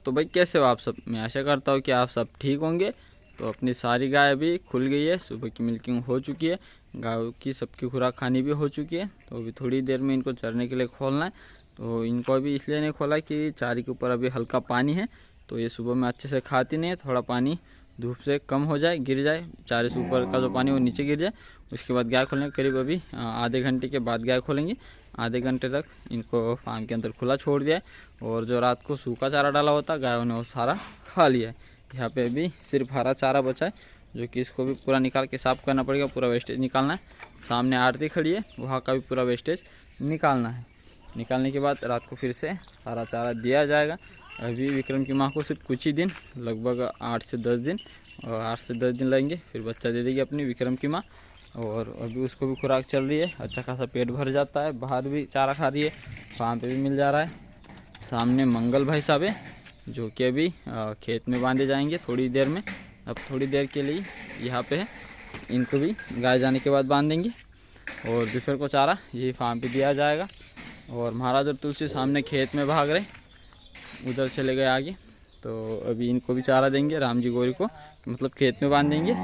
तो भाई कैसे हो आप सब। मैं आशा करता हूँ कि आप सब ठीक होंगे। तो अपनी सारी गाय अभी खुल गई है, सुबह की मिल्किंग हो चुकी है, गायों की सबकी खुराक खानी भी हो चुकी है। तो अभी थोड़ी देर में इनको चरने के लिए खोलना है। तो इनको अभी इसलिए नहीं खोला कि चारे के ऊपर अभी हल्का पानी है, तो ये सुबह में अच्छे से खाती नहीं है। थोड़ा पानी धूप से कम हो जाए, गिर जाए, चारे से ऊपर का जो पानी वो नीचे गिर जाए, उसके बाद गाय खोलेंगे। करीब अभी आधे घंटे के बाद गाय खोलेंगे। आधे घंटे तक इनको फार्म के अंदर खुला छोड़ दिया है और जो रात को सूखा चारा डाला होता गायों ने वो सारा खा लिया है। यहाँ पे अभी सिर्फ हरा चारा बचा है, जो कि इसको भी पूरा निकाल के साफ़ करना पड़ेगा, पूरा वेस्टेज निकालना है। सामने आरती खड़ी है, वहाँ का भी पूरा वेस्टेज निकालना है। निकालने के बाद रात को फिर से हरा चारा दिया जाएगा। अभी विक्रम की माँ को सिर्फ कुछ ही दिन, लगभग 8 से 10 दिन, और 8 से 10 दिन लगेंगे, फिर बच्चा दे देगी अपनी विक्रम की माँ। और अभी उसको भी खुराक चल रही है, अच्छा खासा पेट भर जाता है, बाहर भी चारा खा रही है, फार्म पे भी मिल जा रहा है। सामने मंगल भाई साहब है, जो कि अभी खेत में बांधे जाएंगे थोड़ी देर में। अब थोड़ी देर के लिए यहाँ पे है, इनको भी गाय जाने के बाद बांध देंगे और दोपहर को चारा यही फार्म पे दिया जाएगा। और महाराज और तुलसी सामने खेत में भाग रहे, उधर चले गए आगे। तो अभी इनको भी चारा देंगे, राम जी गौरी को मतलब खेत में बांध देंगे।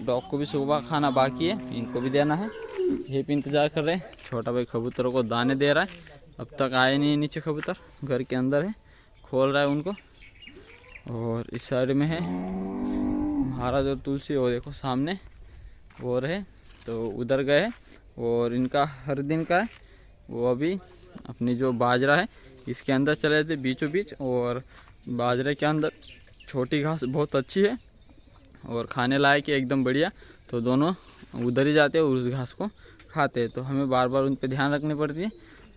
डॉग को भी सुबह खाना बाकी है, इनको भी देना है। ये भी इंतज़ार कर रहे हैं। छोटा भाई कबूतरों को दाने दे रहा है, अब तक आए नहीं नीचे कबूतर, घर के अंदर है, खोल रहा है उनको। और इस साइड में है महाराज और तुलसी, और देखो सामने वो रहे, तो उधर गए। और इनका हर दिन का है, वो अभी अपनी जो बाजरा है इसके अंदर चले थे बीचों बीच, और बाजरे के अंदर छोटी घास बहुत अच्छी है और खाने लायक है एकदम बढ़िया। तो दोनों उधर ही जाते हैं और उस घास को खाते हैं। तो हमें बार बार उन पर ध्यान रखनी पड़ती है,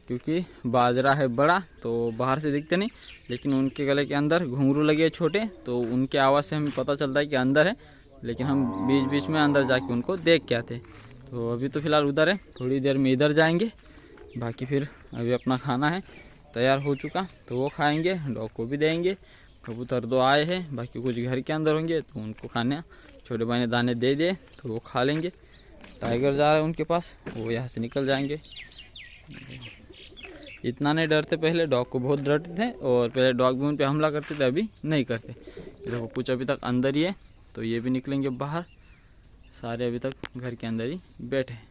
क्योंकि बाजरा है बड़ा तो बाहर से दिखते नहीं, लेकिन उनके गले के अंदर घुंघरू लगे छोटे, तो उनके आवाज़ से हमें पता चलता है कि अंदर है, लेकिन हम बीच बीच में अंदर जाके उनको देख के आते। तो अभी तो फ़िलहाल उधर है, थोड़ी देर में इधर जाएंगे। बाकी फिर अभी अपना खाना है तैयार हो चुका, तो वो खाएंगे, डॉग को भी देंगे। कबूतर 2 आए हैं, बाकी कुछ घर के अंदर होंगे, तो उनको खाने छोटे भाई ने दाने दे दिए, तो वो खा लेंगे। टाइगर जा रहा है उनके पास, वो यहाँ से निकल जाएंगे। इतना नहीं डरते, पहले डॉग को बहुत डरते थे, और पहले डॉग भी उन पर हमला करते थे, अभी नहीं करते। देखो कुछ अभी तक अंदर ही है, तो ये भी निकलेंगे बाहर। सारे अभी तक घर के अंदर ही बैठे हैं।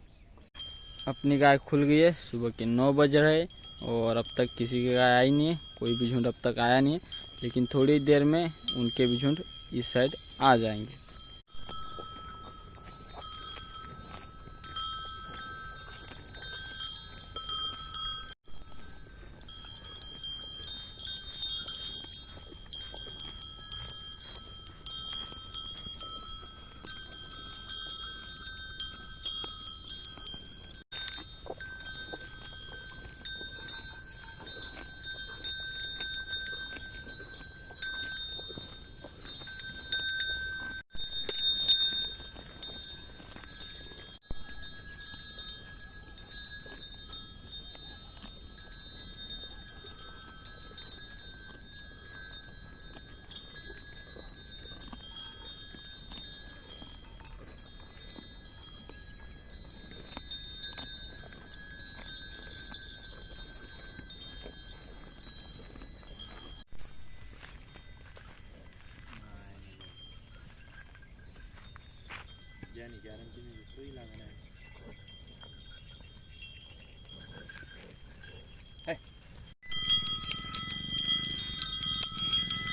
अपनी गाय खुल गई है, सुबह के 9 बज रहे, और अब तक किसी की गाय आई नहीं है, कोई भी झुंड अब तक आया नहीं है, लेकिन थोड़ी देर में उनके भी झुंड इस साइड आ जाएंगे।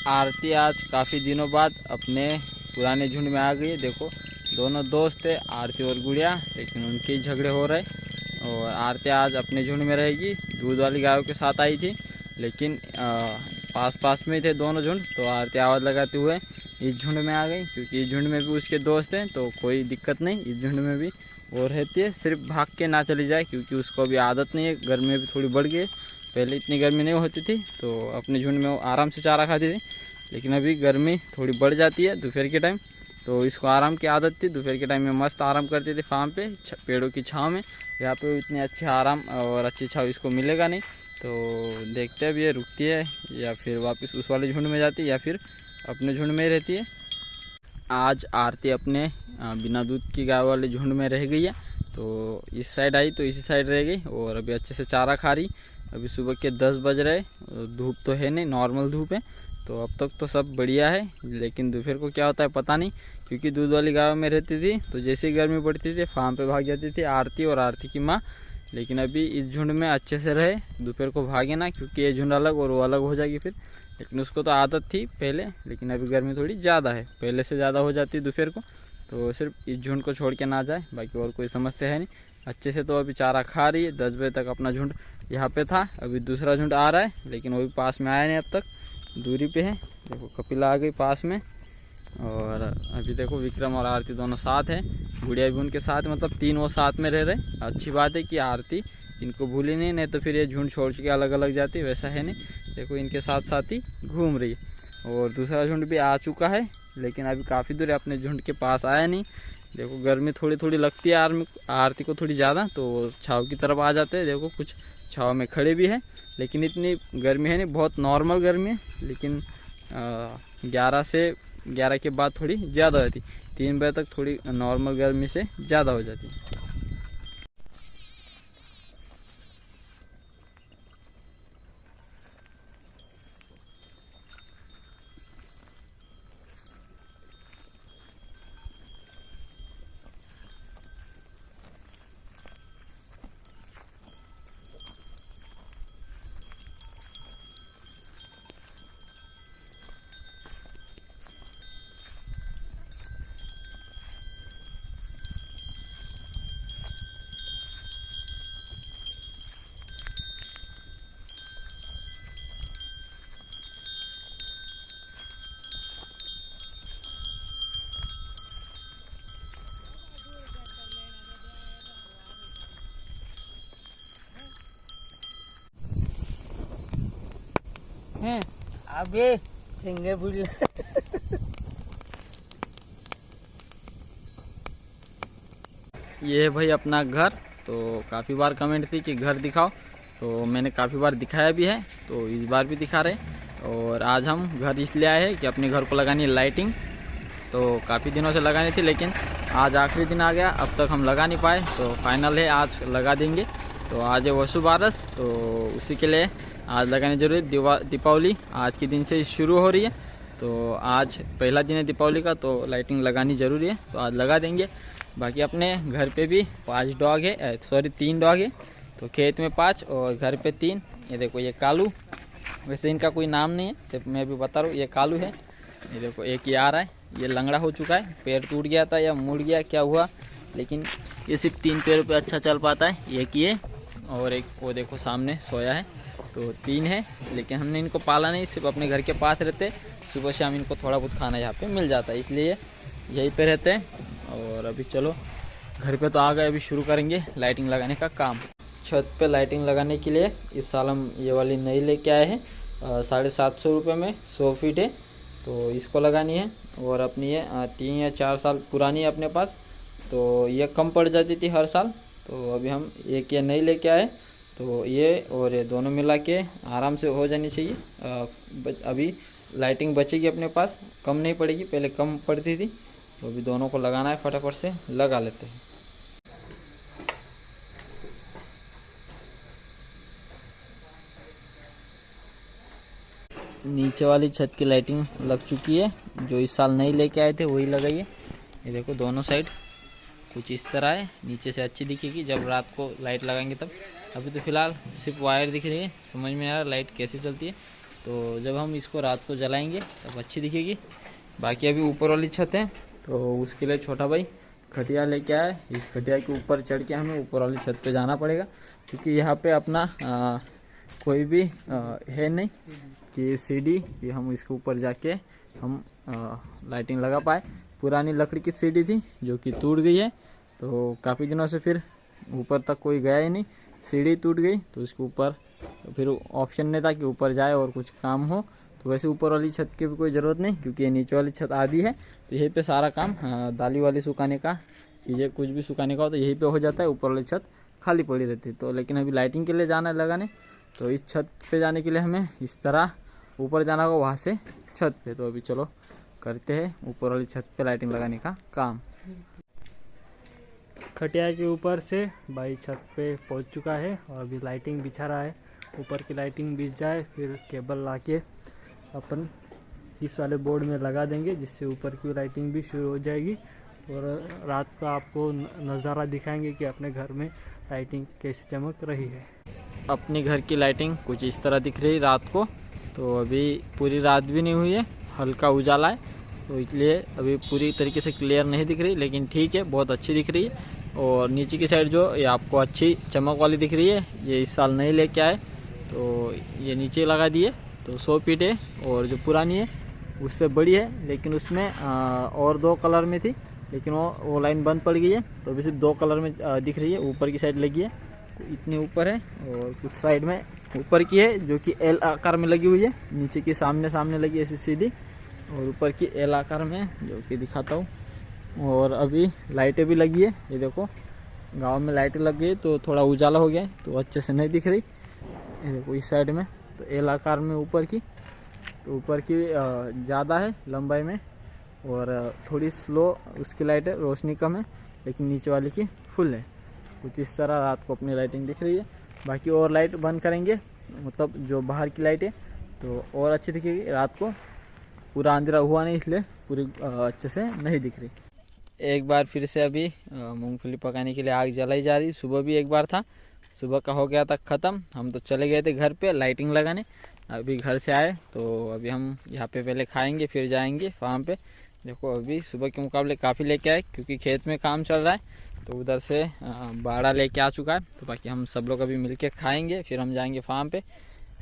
आरती आज काफ़ी दिनों बाद अपने पुराने झुंड में आ गई है। देखो दोनों दोस्त थे, आरती और गुड़िया, लेकिन उनके झगड़े हो रहे। और आरती आज अपने झुंड में रहेगी, दूध वाली गायों के साथ आई थी, लेकिन पास पास में थे दोनों झुंड, तो आरती आवाज़ लगाते हुए इस झुंड में आ गई, क्योंकि इस झुंड में भी उसके दोस्त हैं, तो कोई दिक्कत नहीं, इस झुंड में भी वो रहती है। सिर्फ भाग के ना चली जाए, क्योंकि उसको अभी आदत नहीं है, गर्मी भी थोड़ी बढ़ गई। पहले इतनी गर्मी नहीं होती थी, तो अपने झुंड में वो आराम से चारा खाती थी, लेकिन अभी गर्मी थोड़ी बढ़ जाती है दोपहर के टाइम, तो इसको आराम की आदत थी। दोपहर के टाइम में मस्त आराम करती थी फार्म पे, पेड़ों की छाँव में। यहाँ पे इतनी अच्छी आराम और अच्छी छाँव इसको मिलेगा नहीं, तो देखते हैं अब ये रुकती है या फिर वापस उस वाले झुंड में जाती है या फिर अपने झुंड में रहती है। आज आरती अपने बिना दूध की गाय वाले झुंड में रह गई है, तो इस साइड आई तो इसी साइड रह गई, और अभी अच्छे से चारा खा रही। अभी सुबह के 10 बज रहे, धूप तो है नहीं, नॉर्मल धूप है। तो अब तक तो सब बढ़िया है, लेकिन दोपहर को क्या होता है पता नहीं, क्योंकि दूध वाली गाय में रहती थी तो जैसे ही गर्मी पड़ती थी फार्म पे भाग जाती थी आरती और आरती की माँ। लेकिन अभी इस झुंड में अच्छे से रहे, दोपहर को भागे ना, क्योंकि ये झुंड अलग और वो अलग हो जाएगी फिर। लेकिन उसको तो आदत थी पहले, लेकिन अभी गर्मी थोड़ी ज़्यादा है, पहले से ज़्यादा हो जाती है दोपहर को। तो सिर्फ इस झुंड को छोड़ के ना जाए, बाकी और कोई समस्या है नहीं। अच्छे से तो अभी चारा खा रही है। 10 बजे तक अपना झुंड यहाँ पे था, अभी दूसरा झुंड आ रहा है, लेकिन वो भी पास में आया नहीं, अब तक दूरी पे है। देखो कपिला आ गई पास में, और अभी देखो विक्रम और आरती दोनों साथ हैं, गुड़िया भी उनके साथ, मतलब 3 वो साथ में रह रहे। अच्छी बात है कि आरती इनको भूली नहीं तो फिर ये झुंड छोड़ के अलग अलग जाती, वैसा है नहीं। देखो इनके साथ साथ ही घूम रही है। और दूसरा झुंड भी आ चुका है, लेकिन अभी काफ़ी दूर है, अपने झुंड के पास आया नहीं। देखो गर्मी थोड़ी थोड़ी लगती है आरती को थोड़ी ज़्यादा, तो छाव की तरफ आ जाते हैं। देखो कुछ छाव में खड़े भी है, लेकिन इतनी गर्मी है नहीं, बहुत नॉर्मल गर्मी है। लेकिन 11 के बाद थोड़ी ज़्यादा हो जाती, 3 बजे तक थोड़ी नॉर्मल गर्मी से ज़्यादा हो जाती है। हैं अब ये झिंगे बुल ये है भाई अपना घर। तो काफ़ी बार कमेंट थी कि घर दिखाओ, तो मैंने काफ़ी बार दिखाया भी है, तो इस बार भी दिखा रहे। और आज हम घर इसलिए आए हैं कि अपने घर को लगानी है लाइटिंग। तो काफ़ी दिनों से लगानी थी, लेकिन आज आखिरी दिन आ गया, अब तक हम लगा नहीं पाए, तो फाइनल है आज लगा देंगे। तो आज है वसु बारस, तो उसी के लिए आज लगानी जरूरी। दीपावली आज के दिन से शुरू हो रही है, तो आज पहला दिन है दीपावली का, तो लाइटिंग लगानी ज़रूरी है, तो आज लगा देंगे। बाकी अपने घर पे भी 5 डॉग है, सॉरी 3 डॉग है। तो खेत में 5 और घर पे 3। ये देखो ये कालू, वैसे इनका कोई नाम नहीं है, सिर्फ मैं भी बता रहा हूँ। ये कालू है, ये देखो एक ये आ रहा है, ये लंगड़ा हो चुका है, पैर टूट गया था या मुड़ गया क्या हुआ, लेकिन ये सिर्फ 3 पैरों पे अच्छा चल पाता है। एक ये और एक वो देखो सामने सोया है, तो 3 है। लेकिन हमने इनको पाला नहीं, सिर्फ अपने घर के पास रहते, सुबह शाम इनको थोड़ा बहुत खाना यहाँ पे मिल जाता है, इसलिए यहीं पे रहते हैं। और अभी चलो घर पे तो आ गए, अभी शुरू करेंगे लाइटिंग लगाने का काम। छत पे लाइटिंग लगाने के लिए इस साल हम ये वाली नई लेके आए हैं, 750 रुपये में 100 फीट है, तो इसको लगानी है। और अपनी ये 3 या 4 साल पुरानी है अपने पास, तो ये कम पड़ जाती थी हर साल, तो अभी हम एक ये नई लेके आए, तो ये और ये दोनों मिला के आराम से हो जानी चाहिए। अभी लाइटिंग बचेगी अपने पास, कम नहीं पड़ेगी, पहले कम पड़ती थी, तो अभी दोनों को लगाना है, फटाफट से लगा लेते हैं। नीचे वाली छत की लाइटिंग लग चुकी है, जो इस साल नहीं लेके आए थे वही लगाइए। ये देखो दोनों साइड कुछ इस तरह है, नीचे से अच्छी दिखेगी जब रात को लाइट लगाएंगे तब। अभी तो फ़िलहाल सिर्फ वायर दिख रही है, समझ में आ रहा लाइट कैसे चलती है, तो जब हम इसको रात को जलाएंगे तब अच्छी दिखेगी। बाकी अभी ऊपर वाली छत है, तो उसके लिए छोटा भाई खटिया लेके आए। इस खटिया के ऊपर चढ़ के हमें ऊपर वाली छत पे जाना पड़ेगा, क्योंकि यहाँ पे अपना कोई भी है नहीं कि सीढ़ी कि हम इसके ऊपर जाके हम लाइटिंग लगा पाए। पुरानी लकड़ी की सीढ़ी थी जो कि टूट गई है, तो काफ़ी दिनों से फिर ऊपर तक कोई गया ही नहीं, सीढ़ी टूट गई, तो इसके ऊपर फिर ऑप्शन नहीं था कि ऊपर जाए और कुछ काम हो। तो वैसे ऊपर वाली छत की भी कोई ज़रूरत नहीं, क्योंकि ये नीचे वाली छत आधी है, तो यहीं पे सारा काम दाली वाली सुखाने का, चीज़ें कुछ भी सुखाने का हो तो यहीं पे हो जाता है, ऊपर वाली छत खाली पड़ी रहती है। तो लेकिन अभी लाइटिंग के लिए जाना है लगाने, तो इस छत पे जाने के लिए हमें इस तरह ऊपर जाना होगा, वहाँ से छत पे। तो अभी चलो करते हैं ऊपर वाली छत पे लाइटिंग लगाने का काम। खटिया के ऊपर से भाई छत पे पहुंच चुका है और अभी लाइटिंग बिछा रहा है। ऊपर की लाइटिंग बिछ जाए फिर केबल ला के अपन इस वाले बोर्ड में लगा देंगे, जिससे ऊपर की लाइटिंग भी शुरू हो जाएगी और रात को आपको नज़ारा दिखाएंगे कि अपने घर में लाइटिंग कैसे चमक रही है। अपने घर की लाइटिंग कुछ इस तरह दिख रही रात को। तो अभी पूरी रात भी नहीं हुई है, हल्का उजाला है, तो इसलिए अभी पूरी तरीके से क्लियर नहीं दिख रही, लेकिन ठीक है, बहुत अच्छी दिख रही है। और नीचे की साइड जो ये आपको अच्छी चमक वाली दिख रही है, ये इस साल नहीं लेके आए, तो ये नीचे लगा दिए। तो 100 फीट है और जो पुरानी है उससे बड़ी है, लेकिन उसमें और 2 कलर में थी, लेकिन वो लाइन बंद पड़ गई है, तो अभी सिर्फ 2 कलर में दिख रही है। ऊपर की साइड लगी है, इतनी ऊपर है, और कुछ साइड में ऊपर की है जो कि एल आकार में लगी हुई है, नीचे की सामने लगी है ऐसी सीधी, और ऊपर की एल आकार में है जो कि दिखाता हूँ। और अभी लाइटें भी लगी है, ये देखो गांव में लाइटें लग गई तो थोड़ा उजाला हो गया है, तो अच्छे से नहीं दिख रही। ये देखो इस साइड में तो एल आकार में ऊपर की, तो ऊपर की ज़्यादा है लंबाई में और थोड़ी स्लो उसकी लाइट है, रोशनी कम है, लेकिन नीचे वाली की फुल है। कुछ इस तरह रात को अपनी लाइटिंग दिख रही है। बाकी और लाइट बंद करेंगे, मतलब जो बाहर की लाइट है तो और अच्छी दिखेगी। रात को पूरा अंधेरा हुआ नहीं, इसलिए पूरी अच्छे से नहीं दिख रही। एक बार फिर से अभी मूंगफली पकाने के लिए आग जलाई जा रही। सुबह भी एक बार था, सुबह का हो गया था ख़त्म। हम तो चले गए थे घर पे लाइटिंग लगाने, अभी घर से आए तो अभी हम यहाँ पे पहले खाएंगे फिर जाएंगे फार्म पे। देखो अभी सुबह के मुकाबले काफ़ी लेके आए, क्योंकि खेत में काम चल रहा है, तो उधर से बाड़ा लेके आ चुका है। तो बाकी हम सब लोग अभी मिलके खाएंगे, फिर हम जाएंगे फार्म पे।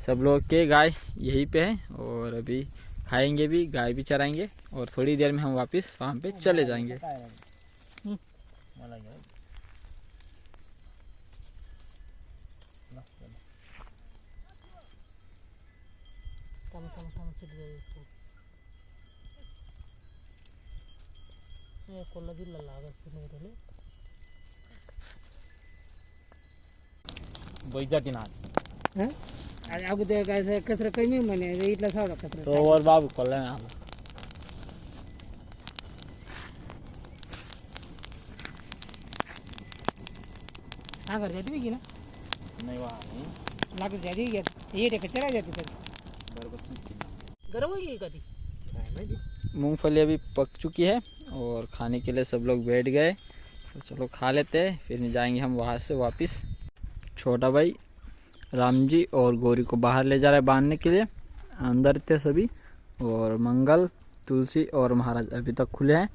सब लोग के गाय यहीं पे है और अभी खाएंगे भी, गाय भी चराएंगे, और थोड़ी देर में हम वापस फार्म पे चले जाएंगे। अगोदर कचरा कमी म्हणे इथला सावळा कचरा तो और बाबू कोल्ला ना हाँ घर जाती भी ना नहीं वहाँ नहीं लाकर जाती क्या ये टेक चला जाती सर गर्म हो गई कभी मूंगफली अभी पक चुकी है और खाने के लिए सब लोग बैठ गए। तो चलो खा लेते हैं, फिर जाएंगे हम वहाँ से वापस। छोटा भाई राम जी और गौरी को बाहर ले जा रहे हैं बांधने के लिए, अंदर थे सभी, और मंगल, तुलसी और महाराज अभी तक खुले हैं।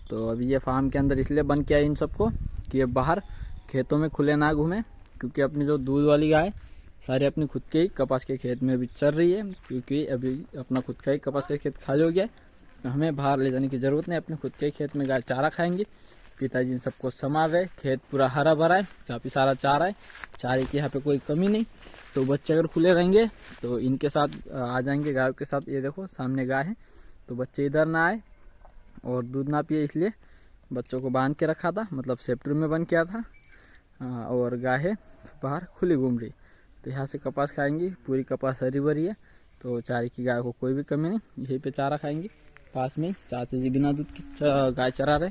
तो अभी ये फार्म के अंदर इसलिए बंद किया है इन सबको कि ये बाहर खेतों में खुले ना घूमें, क्योंकि अपनी जो दूध वाली गाय सारी अपनी खुद के ही कपास के खेत में अभी चल रही है, क्योंकि अभी अपना खुद का ही कपास का खेत खाली हो गया है, तो हमें बाहर ले जाने की ज़रूरत नहीं। अपने खुद के खेत में गाय चारा खाएंगे। पिताजी इन सबको संभाल रहे, खेत पूरा हरा भरा है, काफ़ी सारा चारा है, चारे की यहाँ पे कोई कमी नहीं। तो बच्चे अगर खुले रहेंगे तो इनके साथ आ जाएंगे गायों के साथ। ये देखो सामने गाय है, तो बच्चे इधर ना आए और दूध ना पिए, इसलिए बच्चों को बांध के रखा था, मतलब सेफ्टी में बंद किया था। और गाय है बाहर खुली घूम रही, तो यहाँ से कपास खाएंगी, पूरी कपास हरी भरी है, तो चारे की गाय को कोई भी कमी नहीं। यहीं पे चारा खाएंगी। पास में चाचा जी बिना दूध की गाय चरा रहे,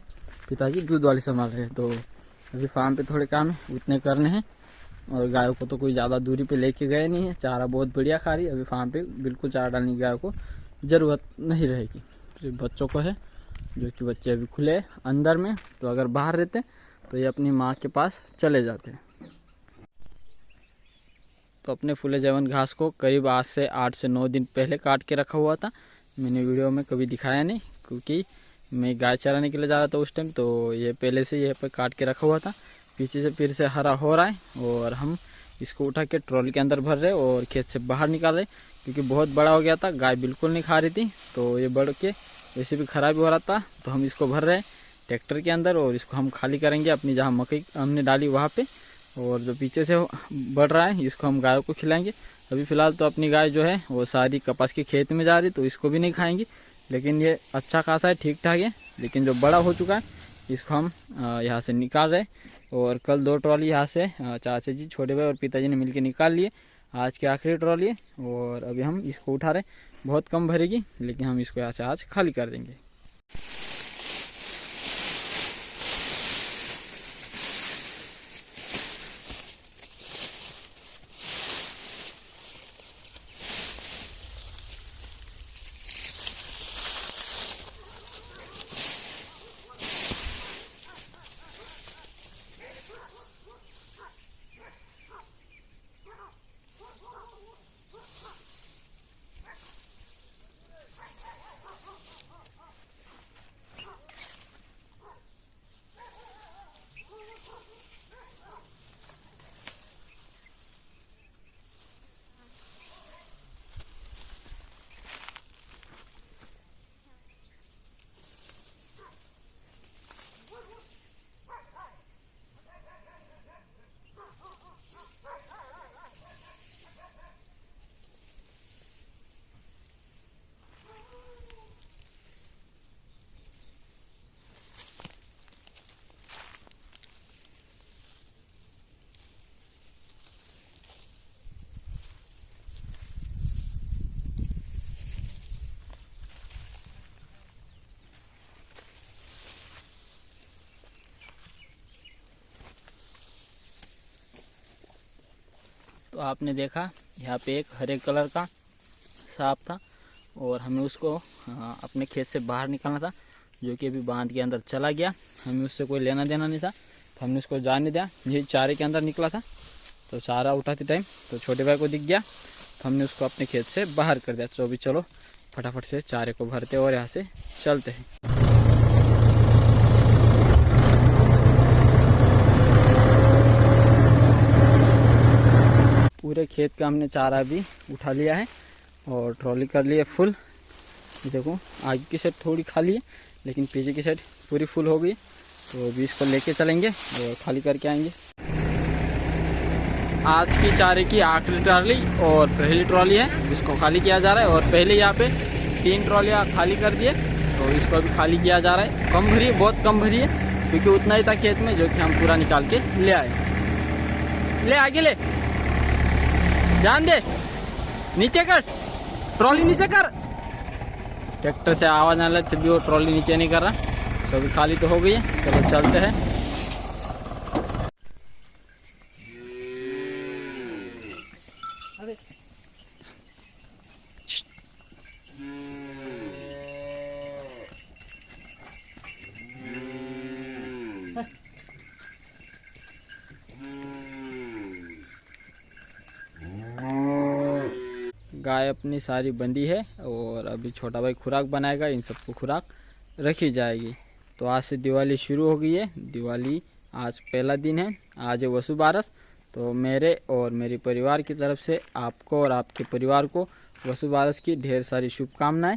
पिताजी दूध वाली संभाल रहे हैं। तो अभी फार्म पे थोड़े काम है, उतने करने हैं, और गायों को तो कोई ज़्यादा दूरी पे लेके गए नहीं है। चारा बहुत बढ़िया खा रही है, अभी फार्म पे बिल्कुल चारा डालने की गायों को ज़रूरत नहीं रहेगी। तो बच्चों को है, जो कि बच्चे अभी खुले अंदर में, तो अगर बाहर रहते तो ये अपनी माँ के पास चले जाते हैं। तो अपने फूले जवन घास को करीब आज से 8 से 9 दिन पहले काट के रखा हुआ था। मैंने वीडियो में कभी दिखाया नहीं, क्योंकि मैं गाय चराने के लिए जा रहा था उस टाइम, तो ये पहले से ये पे काट के रखा हुआ था। पीछे से फिर से हरा हो रहा है और हम इसको उठा के ट्रॉली के अंदर भर रहे और खेत से बाहर निकाल रहे, क्योंकि बहुत बड़ा हो गया था, गाय बिल्कुल नहीं खा रही थी। तो ये बढ़ के वैसे भी खराब हो रहा था, तो हम इसको भर रहे हैं ट्रैक्टर के अंदर और इसको हम खाली करेंगे अपनी जहाँ मकई हमने डाली वहाँ पे। और जो पीछे से बढ़ रहा है इसको हम गायों को खिलाएंगे। अभी फ़िलहाल तो अपनी गाय जो है वो सारी कपास के खेत में जा रही, तो इसको भी नहीं खाएंगे, लेकिन ये अच्छा खासा है, ठीक ठाक है। लेकिन जो बड़ा हो चुका है इसको हम यहाँ से निकाल रहे। और कल 2 ट्रॉली यहाँ से चाचा जी, छोटे भाई और पिताजी ने मिलकर निकाल लिए। आज की आखिरी ट्रॉली है और अभी हम इसको उठा रहे। बहुत कम भरेगी, लेकिन हम इसको यहाँ से आज खाली कर देंगे। तो आपने देखा यहाँ पे एक हरे कलर का सांप था और हमें उसको अपने खेत से बाहर निकालना था, जो कि अभी बांध के अंदर चला गया। हमें उससे कोई लेना देना नहीं था, तो हमने उसको जाने दिया। ये चारे के अंदर निकला था, तो चारा उठाते टाइम तो छोटे भाई को दिख गया, तो हमने उसको अपने खेत से बाहर कर दिया। तो अभी चलो फटाफट से चारे को भरते और यहाँ से चलते हैं। पूरे खेत का हमने चारा भी उठा लिया है और ट्रॉली कर ली है फुल। ये देखो आगे की साइड थोड़ी खाली है, लेकिन पीछे की साइड पूरी फुल हो गई। तो अभी इसको लेके चलेंगे और खाली करके आएंगे। आज की चारे की आखिरी ट्रॉली और पहली ट्रॉली है, इसको खाली किया जा रहा है। और पहले यहाँ पे 3 ट्रॉलियाँ खाली कर दिए, तो इसको अभी खाली किया जा रहा है। कम भरी है, बहुत कम भरी है, क्योंकि उतना ही था खेत में, जो कि हम पूरा निकाल के ले आए। ले आगे ले, ध्यान दे, नीचे कर, ट्रॉली नीचे कर। ट्रैक्टर से आवाज आ रहा है, तभी वो ट्रॉली नीचे नहीं कर रहा। तो अभी खाली तो हो गई है, चलो चलते हैं। गाय अपनी सारी बंदी है और अभी छोटा भाई खुराक बनाएगा, इन सबको खुराक रखी जाएगी। तो आज से दिवाली शुरू हो गई है। दिवाली आज पहला दिन है, आज है वसु बारस। तो मेरे और मेरे परिवार की तरफ से आपको और आपके परिवार को वसु बारस की ढेर सारी शुभकामनाएं।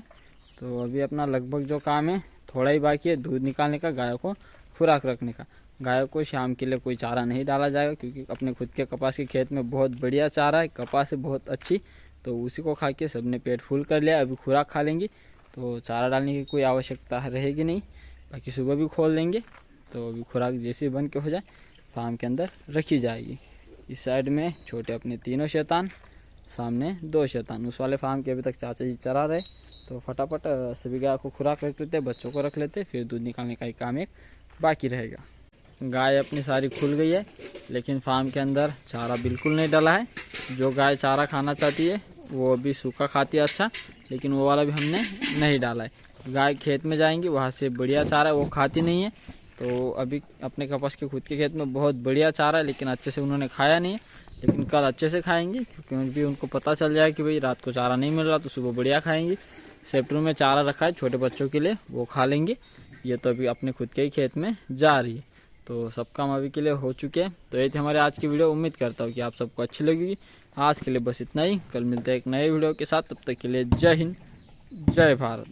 तो अभी अपना लगभग जो काम है थोड़ा ही बाकी है, दूध निकालने का, गायों को खुराक रखने का। गायों को शाम के लिए कोई चारा नहीं डाला जाएगा, क्योंकि अपने खुद के कपास के खेत में बहुत बढ़िया चारा है, कपास है बहुत अच्छी। तो उसी को खा के सबने पेट फुल कर लिया। अभी खुराक खा लेंगे तो चारा डालने की कोई आवश्यकता रहेगी नहीं। बाकी सुबह भी खोल देंगे, तो अभी खुराक जैसे बन के हो जाए फार्म के अंदर रखी जाएगी। इस साइड में छोटे अपने 3 शैतान, सामने 2 शैतान। उस वाले फार्म के अभी तक चाचा जी चरा रहे, तो फटाफट सभी गाय को खुराक रख लेते, बच्चों को रख लेते, फिर दूध निकालने का ही काम एक बाकी रहेगा। गाय अपनी सारी खुल गई है, लेकिन फार्म के अंदर चारा बिल्कुल नहीं डाला है। जो गाय चारा खाना चाहती है वो अभी सूखा खाती है अच्छा, लेकिन वो वाला भी हमने नहीं डाला है। गाय खेत में जाएंगी, वहाँ से बढ़िया चारा है वो खाती नहीं है। तो अभी अपने कपास के खुद के खेत में बहुत बढ़िया चारा है, लेकिन अच्छे से उन्होंने खाया नहीं है। लेकिन कल अच्छे से खाएंगे, क्योंकि अभी उनको पता चल जाए कि भाई रात को चारा नहीं मिल रहा, तो सुबह बढ़िया खाएंगे। सेफ्टर में चारा रखा है छोटे बच्चों के लिए, वो खा लेंगे। ये तो अभी अपने खुद के ही खेत में जा रही है। तो सब काम अभी के लिए हो चुके हैं। तो ये थी हमारे आज की वीडियो। उम्मीद करता हूँ कि आप सबको अच्छी लगेगी। आज के लिए बस इतना ही, कल मिलते हैं एक नए वीडियो के साथ। तब तक के लिए जय हिंद, जय भारत।